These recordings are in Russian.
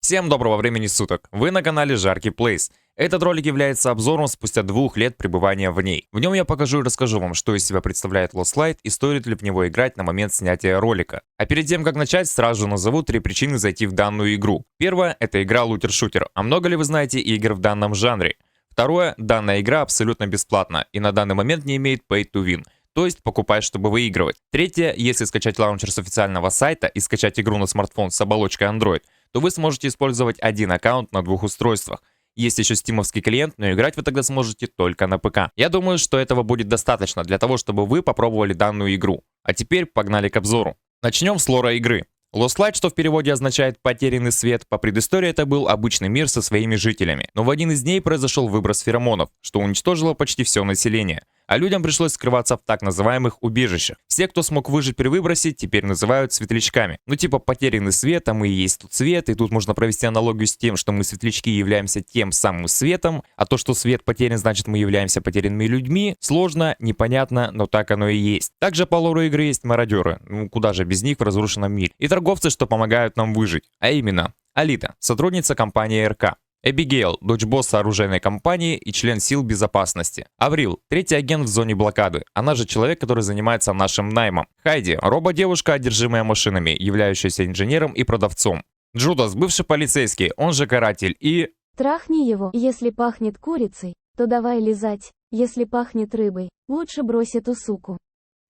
Всем доброго времени суток! Вы на канале Жаркий Плейс. Этот ролик является обзором спустя 2 лет пребывания в ней. В нем я покажу и расскажу вам, что из себя представляет Lost Light и стоит ли в него играть на момент снятия ролика. А перед тем, как начать, сразу же назову 3 причины зайти в данную игру. Первое — это игра лутер-шутер. А много ли вы знаете игр в данном жанре? Второе — данная игра абсолютно бесплатна и на данный момент не имеет pay to win. То есть покупать, чтобы выигрывать. Третье, если скачать лаунчер с официального сайта и скачать игру на смартфон с оболочкой Android, то вы сможете использовать один аккаунт на 2 устройствах. Есть еще стимовский клиент, но играть вы тогда сможете только на ПК. Я думаю, что этого будет достаточно для того, чтобы вы попробовали данную игру. А теперь погнали к обзору. Начнем с лора игры. Lost Light, что в переводе означает «потерянный свет», по предыстории это был обычный мир со своими жителями. Но в один из дней произошел выброс феромонов, что уничтожило почти все население. А людям пришлось скрываться в так называемых убежищах. Все, кто смог выжить при выбросе, теперь называют светлячками. Ну типа потерянный свет, а мы и есть тот свет, и тут можно провести аналогию с тем, что мы светлячки являемся тем самым светом, а то, что свет потерян, значит мы являемся потерянными людьми. Сложно, непонятно, но так оно и есть. Также по лору игры есть мародеры, ну куда же без них в разрушенном мире. И торговцы, что помогают нам выжить, а именно Алита, сотрудница компании РК. Эбигейл, дочь босса оружейной компании и член сил безопасности. Аврил, третий агент в зоне блокады, она же человек, который занимается нашим наймом. Хайди, робо-девушка, одержимая машинами, являющаяся инженером и продавцом. Джудас, бывший полицейский, он же каратель и... Трахни его, если пахнет курицей, то давай лизать, если пахнет рыбой, лучше брось эту суку.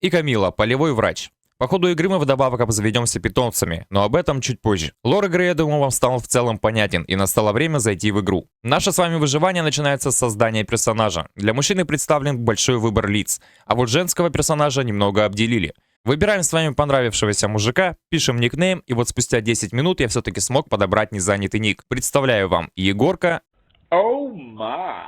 И Камила, полевой врач. По ходу игры мы вдобавок обзаведемся питомцами, но об этом чуть позже. Лор игры, я думаю, вам стал в целом понятен, и настало время зайти в игру. Наше с вами выживание начинается с создания персонажа. Для мужчины представлен большой выбор лиц, а вот женского персонажа немного обделили. Выбираем с вами понравившегося мужика, пишем никнейм, и вот спустя 10 минут я все-таки смог подобрать незанятый ник. Представляю вам Егорка. Oh my.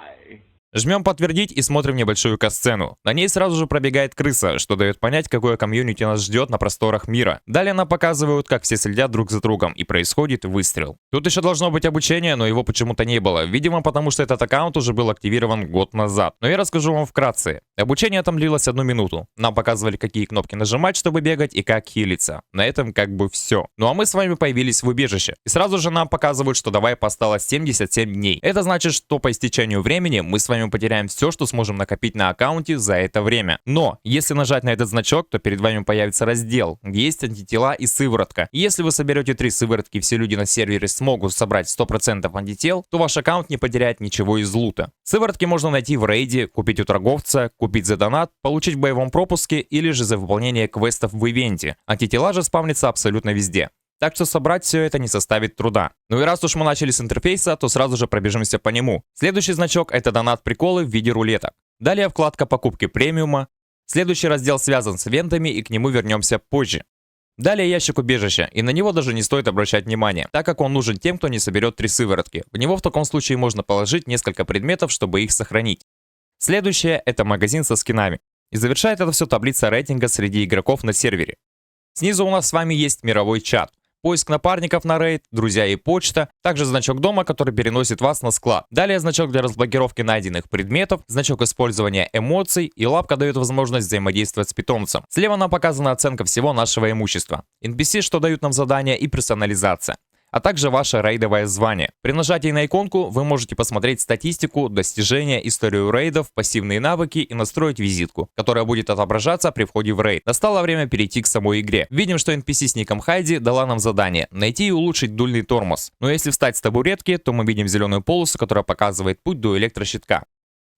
Жмем подтвердить и смотрим небольшую касцену. На ней сразу же пробегает крыса, что дает понять, какое комьюнити нас ждет на просторах мира. Далее нам показывают, как все следят друг за другом, и происходит выстрел. Тут еще должно быть обучение, но его почему-то не было. Видимо, потому что этот аккаунт уже был активирован год назад. Но я расскажу вам вкратце. Обучение там длилось 1 минуту. Нам показывали, какие кнопки нажимать, чтобы бегать, и как хилиться. На этом как бы все. Ну а мы с вами появились в убежище. И сразу же нам показывают, что до вайпа осталось 77 дней. Это значит, что по истечению времени мы с вами потеряем все, что сможем накопить на аккаунте за это время. Но, если нажать на этот значок, то перед вами появится раздел, где есть антитела и сыворотка. И если вы соберете 3 сыворотки и все люди на сервере смогут собрать 100% антител, то ваш аккаунт не потеряет ничего из лута. Сыворотки можно найти в рейде, купить у торговца, купить за донат, получить в боевом пропуске или же за выполнение квестов в ивенте. Антитела же спавнятся абсолютно везде. Так что собрать все это не составит труда. Ну и раз уж мы начали с интерфейса, то сразу же пробежимся по нему. Следующий значок — это донат-приколы в виде рулеток. Далее вкладка покупки премиума. Следующий раздел связан с ивентами, и к нему вернемся позже. Далее ящик убежища, и на него даже не стоит обращать внимание, так как он нужен тем, кто не соберет 3 сыворотки. В него в таком случае можно положить несколько предметов, чтобы их сохранить. Следующее — это магазин со скинами. И завершает это все таблица рейтинга среди игроков на сервере. Снизу у нас с вами есть мировой чат. Поиск напарников на рейд, друзья и почта, также значок дома, который переносит вас на склад. Далее значок для разблокировки найденных предметов, значок использования эмоций, и лапка дает возможность взаимодействовать с питомцем. Слева нам показана оценка всего нашего имущества, NPC, что дают нам задания, и персонализация, а также ваше рейдовое звание. При нажатии на иконку вы можете посмотреть статистику, достижения, историю рейдов, пассивные навыки и настроить визитку, которая будет отображаться при входе в рейд. Настало время перейти к самой игре. Видим, что NPC с ником Хайди дала нам задание найти и улучшить дульный тормоз. Но если встать с табуретки, то мы видим зеленую полосу, которая показывает путь до электрощитка.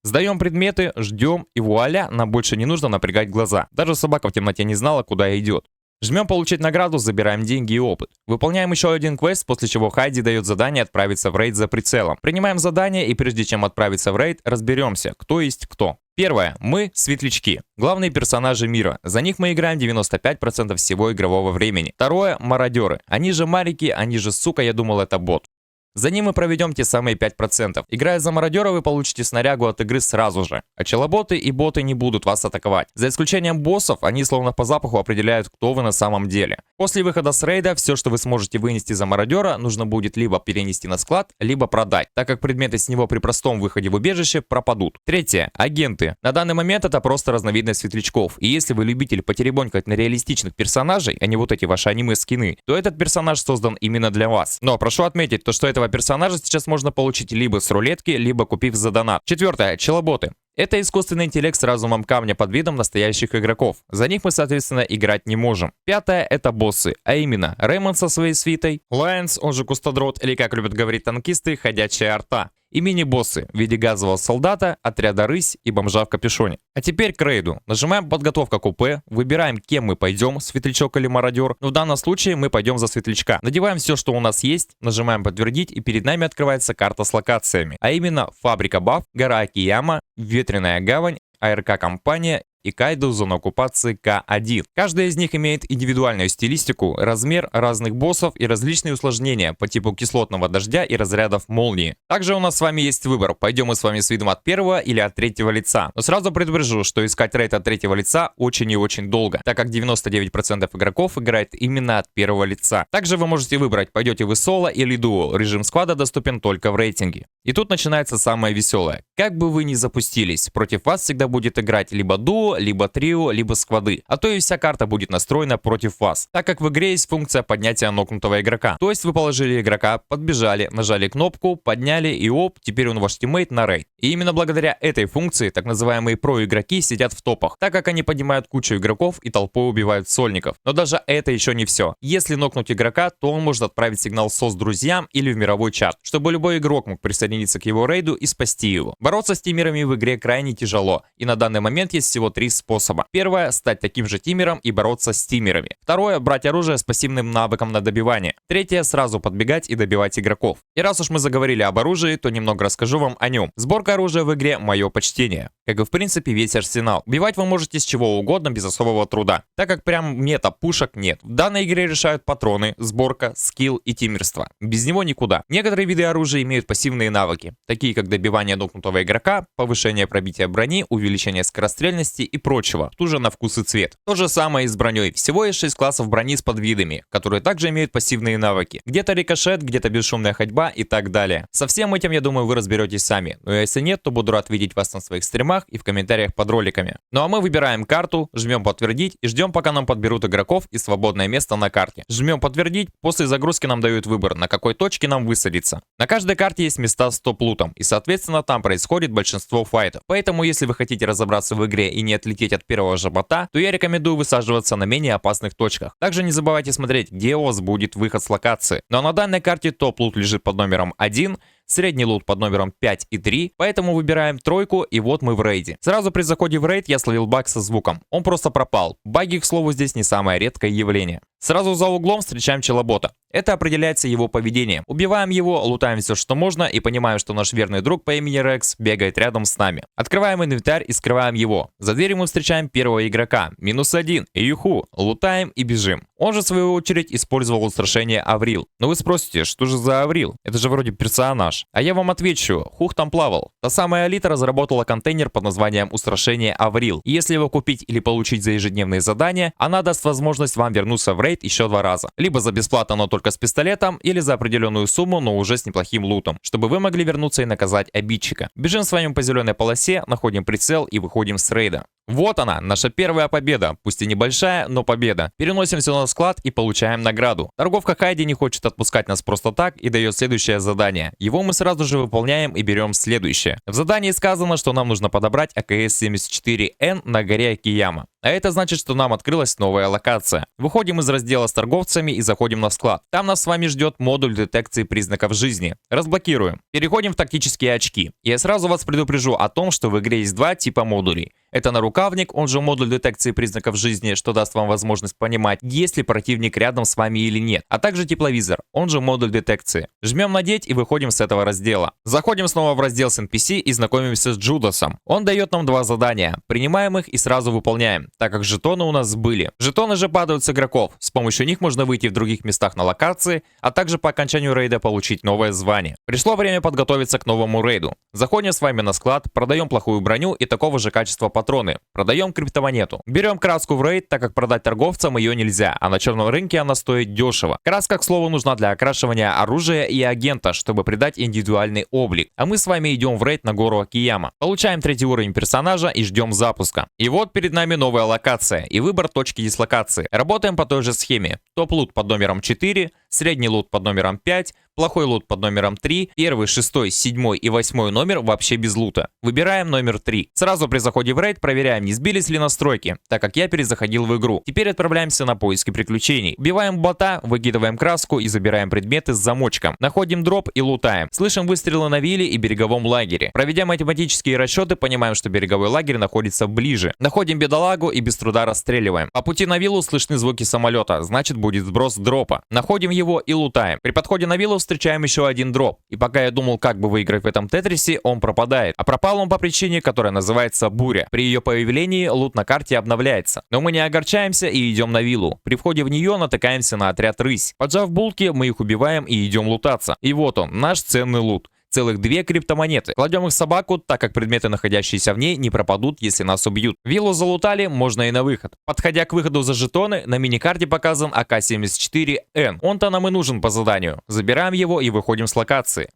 Сдаем предметы, ждем, и вуаля, нам больше не нужно напрягать глаза. Даже собака в темноте не знала, куда идет. Жмем получить награду, забираем деньги и опыт. Выполняем еще один квест, после чего Хайди дает задание отправиться в рейд за прицелом. Принимаем задание, и прежде чем отправиться в рейд, разберемся, кто есть кто. Первое. Мы светлячки. Главные персонажи мира. За них мы играем 95% всего игрового времени. Второе. Мародеры. Они же марики, они же сука, я думал это бот. За ним мы проведем те самые 5%. Играя за мародера, вы получите снарягу от игры сразу же. А челоботы и боты не будут вас атаковать. За исключением боссов, они словно по запаху определяют, кто вы на самом деле. После выхода с рейда, все, что вы сможете вынести за мародера, нужно будет либо перенести на склад, либо продать, так как предметы с него при простом выходе в убежище пропадут. Третье. Агенты. На данный момент это просто разновидность светлячков. И если вы любитель потеребонькать на реалистичных персонажей, а не вот эти ваши аниме-скины, то этот персонаж создан именно для вас. Но прошу отметить, то, что этого персонажа сейчас можно получить либо с рулетки, либо купив за донат. Четвертое. Челоботы. Это искусственный интеллект с разумом камня под видом настоящих игроков. За них мы, соответственно, играть не можем. Пятое — это боссы, а именно Рэймонд со своей свитой, Лайонс, он же Кустадрот, или как любят говорить танкисты, ходячая арта. И мини-боссы в виде газового солдата, отряда рысь и бомжа в капюшоне. А теперь к рейду. Нажимаем подготовка к УП, выбираем, кем мы пойдем, светлячок или мародер. Но в данном случае мы пойдем за светлячка. Надеваем все, что у нас есть, нажимаем подтвердить, и перед нами открывается карта с локациями. А именно фабрика Баф, гора Акияма, ветреная гавань, АРК компания и Кайдо, зона оккупации К1. Каждая из них имеет индивидуальную стилистику, размер разных боссов и различные усложнения по типу кислотного дождя и разрядов молнии. Также у нас с вами есть выбор, пойдем мы с вами с видом от первого или от третьего лица. Но сразу предупрежу, что искать рейд от третьего лица очень и очень долго, так как 99% игроков играет именно от первого лица. Также вы можете выбрать, пойдете вы соло или дуо, режим сквада доступен только в рейтинге. И тут начинается самое веселое. Как бы вы ни запустились, против вас всегда будет играть либо дуо, либо трио, либо сквады. А то и вся карта будет настроена против вас, так как в игре есть функция поднятия нокнутого игрока. То есть вы положили игрока, подбежали, нажали кнопку, подняли и оп, теперь он ваш тиммейт на рейд. И именно благодаря этой функции так называемые про-игроки сидят в топах, так как они поднимают кучу игроков и толпой убивают сольников. Но даже это еще не все. Если нокнуть игрока, то он может отправить сигнал СОС друзьям или в мировой чат, чтобы любой игрок мог присоединиться к его рейду и спасти его. Бороться с тиммерами в игре крайне тяжело, и на данный момент есть всего 3 способа. Первое — стать таким же тиммером и бороться с тиммерами. Второе — брать оружие с пассивным навыком на добивание. Третье — сразу подбегать и добивать игроков. И раз уж мы заговорили об оружии, то немного расскажу вам о нем. Сборка оружия в игре — мое почтение. Как и в принципе весь арсенал. Убивать вы можете с чего угодно без особого труда, так как прям мета-пушек нет. В данной игре решают патроны, сборка, скилл и тиммерство. Без него никуда. Некоторые виды оружия имеют пассивные навыки, такие как добивание нокнутого игрока, повышение пробития брони, увеличение скорострельности и прочего, тут же на вкус и цвет. То же самое и с броней. Всего есть 6 классов брони с подвидами, которые также имеют пассивные навыки. Где-то рикошет, где-то бесшумная ходьба и так далее. Со всем этим, я думаю, вы разберетесь сами. Но если нет, то буду рад видеть вас на своих стримах и в комментариях под роликами. Ну а мы выбираем карту, жмем подтвердить и ждем, пока нам подберут игроков и свободное место на карте. Жмем подтвердить, после загрузки нам дают выбор, на какой точке нам высадиться. На каждой карте есть места с топ-лутом, и соответственно там происходит большинство файтов. Поэтому если вы хотите разобраться в игре и не отлететь от первого же бота, то я рекомендую высаживаться на менее опасных точках. Также не забывайте смотреть, где у вас будет выход с локации. Но на данной карте топ-лут лежит под номером 1, средний лут под номером 5 и 3, поэтому выбираем тройку, и вот мы в рейде. Сразу при заходе в рейд я словил баг со звуком. Он просто пропал. Баги, к слову, здесь не самое редкое явление. Сразу за углом встречаем челобота. Это определяется его поведением. Убиваем его, лутаем все, что можно, и понимаем, что наш верный друг по имени Рекс бегает рядом с нами. Открываем инвентарь и скрываем его. За дверью мы встречаем первого игрока. -1. Юху. Лутаем и бежим. Он же, в свою очередь, использовал устрашение Аврил. Но вы спросите, что же за Аврил? Это же вроде персонаж. А я вам отвечу, хух там плавал. Та самая элита разработала контейнер под названием устрашение Аврил. И если его купить или получить за ежедневные задания, она даст возможность вам вернуться в рейд еще 2 раза. Либо за бесплатно, но только с пистолетом, или за определенную сумму, но уже с неплохим лутом, чтобы вы могли вернуться и наказать обидчика. Бежим с вами по зеленой полосе, находим прицел и выходим с рейда. Вот она, наша первая победа, пусть и небольшая, но победа. Переносим все на склад и получаем награду. Торговка Хайди не хочет отпускать нас просто так и дает следующее задание. Его мы сразу же выполняем и берем следующее. В задании сказано, что нам нужно подобрать АКС-74Н на горе Акияма. А это значит, что нам открылась новая локация. Выходим из раздела с торговцами и заходим на склад. Там нас с вами ждет модуль детекции признаков жизни. Разблокируем. Переходим в тактические очки. Я сразу вас предупрежу о том, что в игре есть 2 типа модулей. Это нарукавник, он же модуль детекции признаков жизни, что даст вам возможность понимать, есть ли противник рядом с вами или нет. А также тепловизор, он же модуль детекции. Жмем надеть и выходим с этого раздела. Заходим снова в раздел с NPC и знакомимся с Джудасом. Он дает нам два задания. Принимаем их и сразу выполняем, так как жетоны у нас были. Жетоны же падают с игроков. С помощью них можно выйти в других местах на локации, а также по окончанию рейда получить новое звание. Пришло время подготовиться к новому рейду. Заходим с вами на склад, продаем плохую броню и такого же качества патроны. Продаем криптомонету. Берем краску в рейд, так как продать торговцам ее нельзя, а на черном рынке она стоит дешево. Краска, к слову, нужна для окрашивания оружия и агента, чтобы придать индивидуальный облик. А мы с вами идем в рейд на гору Акияма. Получаем 3-й уровень персонажа и ждем запуска. И вот перед нами новая локация и выбор точки дислокации. Работаем по той же схеме. Топ-лут под номером 4, средний лут под номером 5, плохой лут под номером 3, 1, 6, 7 и 8 номер вообще без лута. Выбираем номер 3. Сразу при заходе в рейд проверяем, не сбились ли настройки, так как я перезаходил в игру. Теперь отправляемся на поиски приключений. Убиваем бота, выкидываем краску и забираем предметы с замочком. Находим дроп и лутаем. Слышим выстрелы на вилле и береговом лагере. Проведя математические расчеты, понимаем, что береговой лагерь находится ближе. Находим бедолагу и без труда расстреливаем. По пути на виллу слышны звуки самолета, значит будет сброс дропа. Находим его и лутаем. При подходе на виллу встречаем еще один дроп. И пока я думал, как бы выиграть в этом тетрисе, он пропадает. А пропал он по причине, которая называется буря. При ее появлении лут на карте обновляется. Но мы не огорчаемся и идем на виллу. При входе в нее натыкаемся на отряд рысь. Поджав булки, мы их убиваем и идем лутаться. И вот он, наш ценный лут. Целых 2 криптомонеты. Кладем их в собаку, так как предметы, находящиеся в ней, не пропадут, если нас убьют. Виллу залутали, можно и на выход. Подходя к выходу за жетоны, на миникарте показан АК-74Н. Он-то нам и нужен по заданию. Забираем его и выходим с локации.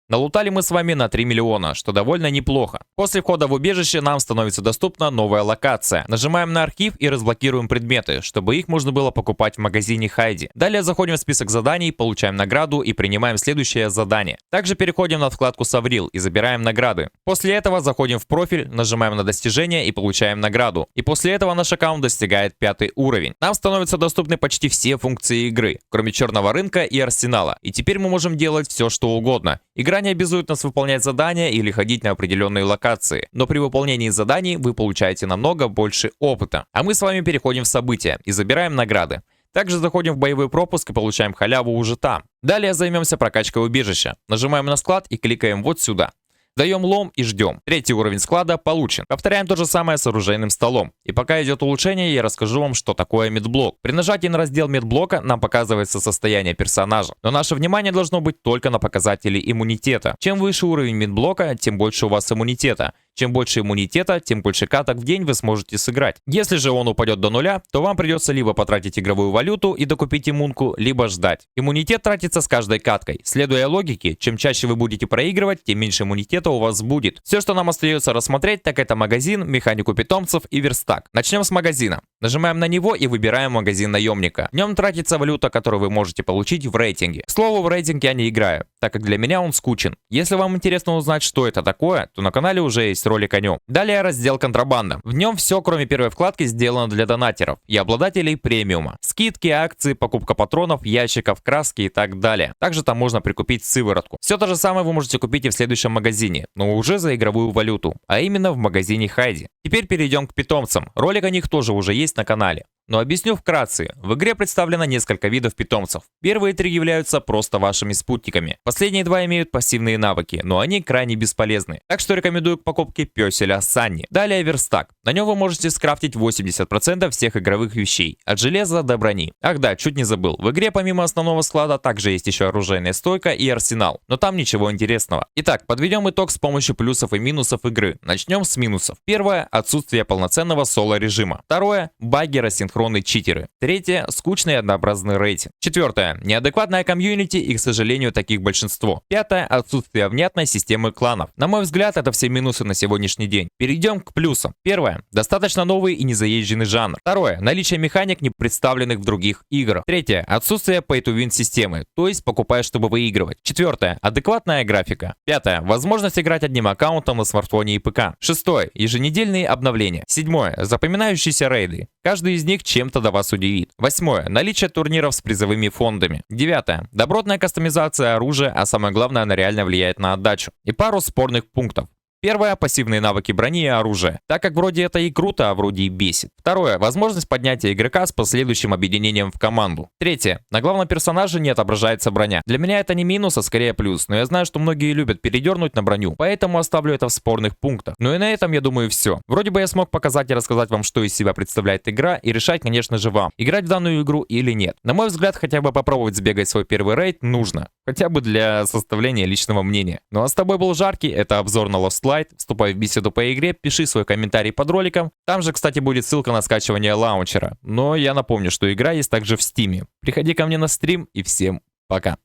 Налутали мы с вами на 3 миллиона, что довольно неплохо. После входа в убежище нам становится доступна новая локация. Нажимаем на архив и разблокируем предметы, чтобы их можно было покупать в магазине Хайди. Далее заходим в список заданий, получаем награду и принимаем следующее задание. Также переходим на вкладку Саврил и забираем награды. После этого заходим в профиль, нажимаем на достижение и получаем награду. И после этого наш аккаунт достигает 5-й уровень. Нам становятся доступны почти все функции игры, кроме черного рынка и арсенала. И теперь мы можем делать все, что угодно. Игра не обязует нас выполнять задания или ходить на определенные локации, но при выполнении заданий вы получаете намного больше опыта. А мы с вами переходим в события и забираем награды. Также заходим в боевой пропуск и получаем халяву уже там. Далее займемся прокачкой убежища. Нажимаем на склад и кликаем вот сюда. Даем лом и ждем. 3-й уровень склада получен. Повторяем то же самое с оружейным столом. И пока идет улучшение, я расскажу вам, что такое медблок. При нажатии на раздел медблока нам показывается состояние персонажа. Но наше внимание должно быть только на показатели иммунитета. Чем выше уровень медблока, тем больше у вас иммунитета. Чем больше иммунитета, тем больше каток в день вы сможете сыграть. Если же он упадет до нуля, то вам придется либо потратить игровую валюту и докупить иммунку, либо ждать. Иммунитет тратится с каждой каткой. Следуя логике, чем чаще вы будете проигрывать, тем меньше иммунитета у вас будет. Все, что нам остается рассмотреть, так это магазин, механику питомцев и верстак. Начнем с магазина. Нажимаем на него и выбираем магазин наемника. В нем тратится валюта, которую вы можете получить в рейтинге. К слову, в рейтинг я не играю, так как для меня он скучен. Если вам интересно узнать, что это такое, то на канале уже есть ролик о нем. Далее раздел контрабанда. В нем все, кроме первой вкладки, сделано для донатеров и обладателей премиума. Скидки, акции, покупка патронов, ящиков, краски и так далее. Также там можно прикупить сыворотку. Все то же самое вы можете купить и в следующем магазине, но уже за игровую валюту, а именно в магазине Хайди. Теперь перейдем к питомцам. Ролик о них тоже уже есть на канале. Но объясню вкратце. В игре представлено несколько видов питомцев. Первые 3 являются просто вашими спутниками. Последние 2 имеют пассивные навыки, но они крайне бесполезны. Так что рекомендую к покупке пёселя Санни. Далее верстак. На нем вы можете скрафтить 80% всех игровых вещей. От железа до брони. Ах да, чуть не забыл. В игре помимо основного склада также есть еще оружейная стойка и арсенал. Но там ничего интересного. Итак, подведем итог с помощью плюсов и минусов игры. Начнем с минусов. Первое – отсутствие полноценного соло-режима. Второе – баги, асинхронные читеры. Третье – скучный и однообразный рейтинг. Четвертое – неадекватная комьюнити и, к сожалению, таких большинство. Пятое – отсутствие внятной системы кланов. На мой взгляд, это все минусы на сегодняшний день. Перейдем к плюсам. Первое – достаточно новый и незаезженный жанр. Второе – наличие механик, не представленных в других играх. Третье – отсутствие pay-to-win системы, то есть покупаешь, чтобы выигрывать. Четвертое – адекватная графика. Пятое – возможность играть одним аккаунтом на смартфоне и ПК. Шестое – еженедельные обновления. Седьмое – запоминающиеся рейды. Каждый из них чем-то до вас удивит. Восьмое – наличие турниров с призовыми фондами. Девятое – добротная кастомизация оружия, а самое главное, она реально влияет на отдачу. И пару спорных пунктов. Первое — пассивные навыки брони и оружия, так как вроде это и круто, а вроде и бесит. Второе — возможность поднятия игрока с последующим объединением в команду. Третье — на главном персонаже не отображается броня. Для меня это не минус, а скорее плюс, но я знаю, что многие любят передернуть на броню, поэтому оставлю это в спорных пунктах. Ну и на этом, я думаю, все. Вроде бы я смог показать и рассказать вам, что из себя представляет игра, и решать, конечно же, вам, играть в данную игру или нет. На мой взгляд, хотя бы попробовать сбегать свой первый рейд нужно, хотя бы для составления личного мнения. Ну а с тобой был Жаркий, это обзор на Lost Light. Вступай в беседу по игре, пиши свой комментарий под роликом. Там же, кстати, будет ссылка на скачивание лаунчера. Но я напомню, что игра есть также в Steam. Приходи ко мне на стрим и всем пока.